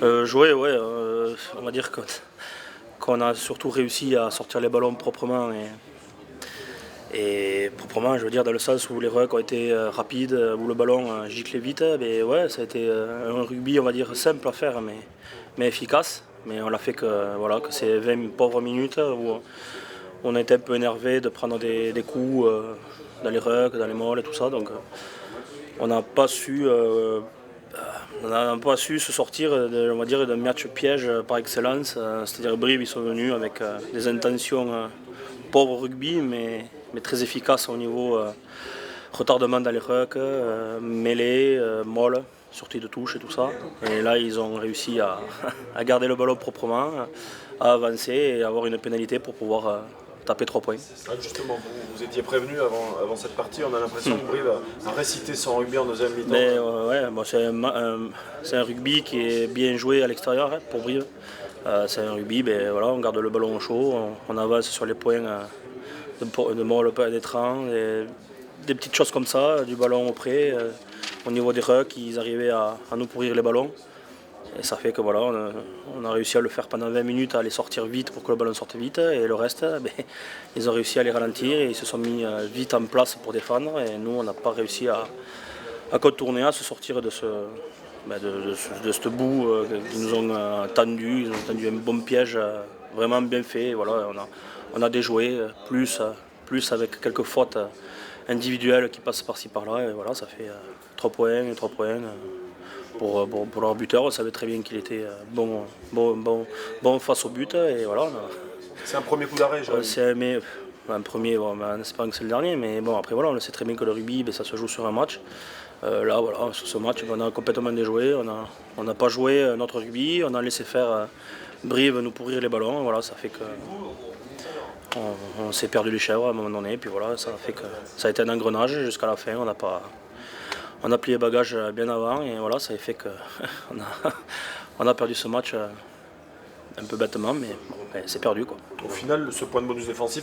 Jouer, ouais, on va dire qu'on a surtout réussi à sortir les ballons proprement et proprement, je veux dire, dans le sens où les rucks ont été rapides, où le ballon giclait vite. Mais ouais, ça a été un rugby, on va dire, simple à faire, mais efficace. Mais on l'a fait que ces 20 pauvres minutes où on a été un peu énervé de prendre des coups dans les rucks, dans les molles et tout ça. Donc on n'a pas su. On n'a pas su se sortir on va dire, d'un match piège par excellence. C'est-à-dire Brive, ils sont venus avec des intentions pauvres rugby, mais très efficaces au niveau retardement dans les rucks, mêlée, molle, sortie de touche et tout ça. Et là, ils ont réussi à garder le ballon proprement, à avancer et avoir une pénalité pour pouvoir taper 3 points. Ah, justement, vous étiez prévenu avant cette partie, on a l'impression que Brive a récité son rugby en deuxième mi-temps. Mais ouais, bon, c'est un rugby qui est bien joué à l'extérieur pour Brive. C'est un rugby, ben, voilà, on garde le ballon au chaud, on avance sur les points de Molle, d'étran, des petites choses comme ça, du ballon auprès. Au niveau des rucks, ils arrivaient à nous pourrir les ballons. Et ça fait que voilà, on a réussi à le faire pendant 20 minutes, à les sortir vite pour que le ballon sorte vite. Et le reste, ben, ils ont réussi à les ralentir et ils se sont mis vite en place pour défendre. Et nous, on n'a pas réussi à contourner, à se sortir de ce bout qu'ils nous ont tendu. Ils nous ont tendu un bon piège vraiment bien fait. Et voilà, on a déjoué plus avec quelques fautes individuelles qui passent par-ci par-là. Et voilà, ça fait 3 points et 3 points. Pour leur buteur, on savait très bien qu'il était bon face au but. Et voilà, C'est un premier coup d'arrêt, un premier, bon, en espérant que c'est le dernier, mais bon, après voilà, on sait très bien que le rugby, ben, ça se joue sur un match. Là, voilà, sur ce match, on a complètement déjoué, on n'a pas joué notre rugby, on a laissé faire Brive nous pourrir les ballons, voilà, ça fait que on s'est perdu les chèvres à un moment donné, puis voilà, ça a fait que ça a été un engrenage jusqu'à la fin, on a plié les bagages bien avant, et voilà, ça a fait que on a perdu ce match un peu bêtement, mais bon, c'est perdu quoi. Au final, ce point de bonus défensif,